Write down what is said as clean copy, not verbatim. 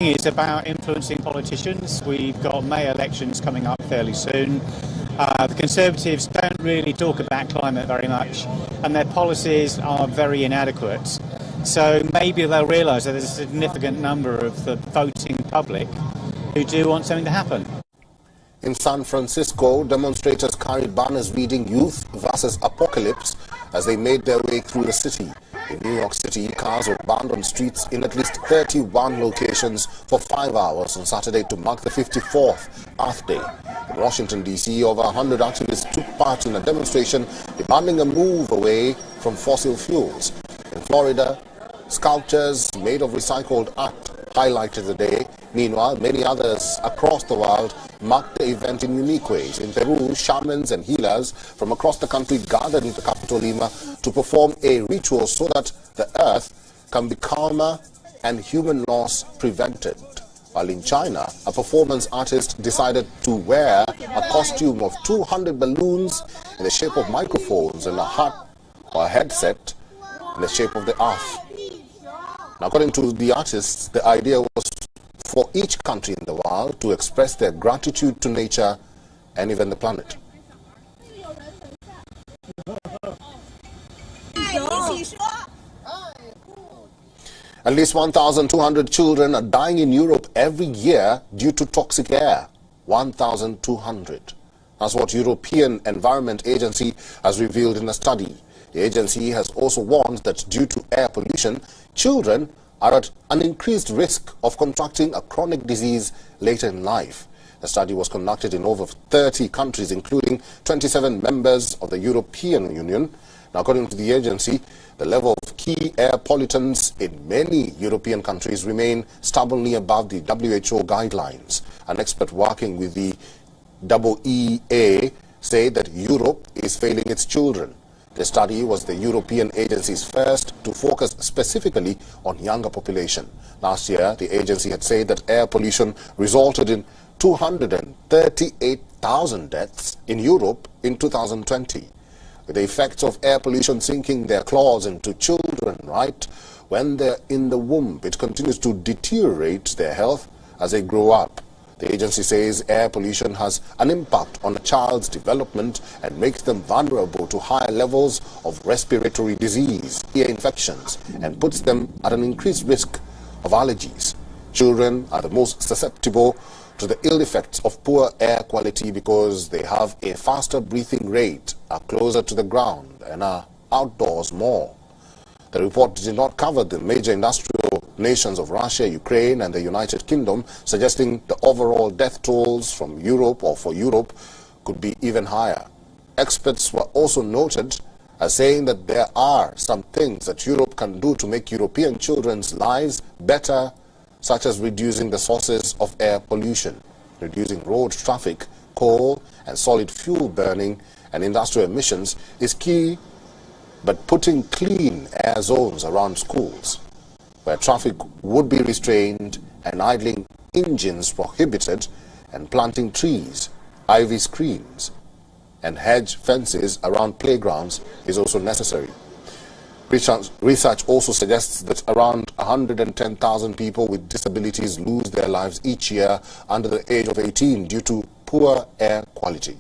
It's about influencing politicians. We've got May elections coming up fairly soon. The Conservatives don't really talk about climate very much, and their policies are very inadequate. So maybe they'll realise that there's a significant number of the voting public who do want something to happen. In San Francisco, demonstrators carried banners reading "Youth versus Apocalypse" as they made their way through the city. In New York City, cars were banned on streets in at least 31 locations for 5 hours on Saturday to mark the 54th Earth Day. In Washington, D.C., over 100 activists took part in a demonstration demanding a move away from fossil fuels. In Florida, sculptures made of recycled art highlighted the day. Meanwhile, many others across the world marked the event in unique ways. In Peru, shamans and healers from across the country gathered in the capital Lima to perform a ritual so that the earth can be calmer and human loss prevented. While in China, a performance artist decided to wear a costume of 200 balloons in the shape of microphones and a hat or a headset in the shape of the earth. Now, according to the artists, the idea was for each country in the world to express their gratitude to nature and even the planet. At least 1,200 children are dying in Europe every year due to toxic air. 1,200. That's what European Environment Agency has revealed in a study. The agency has also warned that due to air pollution, children are at an increased risk of contracting a chronic disease later in life. The study was conducted in over 30 countries, including 27 members of the European Union. Now, according to the agency, the level of key air pollutants in many European countries remain stubbornly above the WHO guidelines. An expert working with the EEA said that Europe is failing its children. The study was the European agency's first to focus specifically on younger population. Last year, the agency had said that air pollution resulted in 238,000 deaths in Europe in 2020. With the effects of air pollution sinking their claws into children right when they're in the womb, it continues to deteriorate their health as they grow up. The agency says air pollution has an impact on a child's development and makes them vulnerable to higher levels of respiratory disease, ear infections, and puts them at an increased risk of allergies. Children are the most susceptible to the ill effects of poor air quality because they have a faster breathing rate, are closer to the ground, and are outdoors more. The report did not cover the major industrial nations of Russia, Ukraine, and the United Kingdom, suggesting the overall death tolls from Europe or for Europe could be even higher. Experts were also noted as saying that there are some things that Europe can do to make European children's lives better, such as reducing the sources of air pollution, reducing road traffic, coal and solid fuel burning, and industrial emissions is key. But putting clean air zones around schools, where traffic would be restrained and idling engines prohibited, and planting trees, ivy screens, and hedge fences around playgrounds is also necessary. Research also suggests that around 110,000 people with disabilities lose their lives each year under the age of 18 due to poor air quality.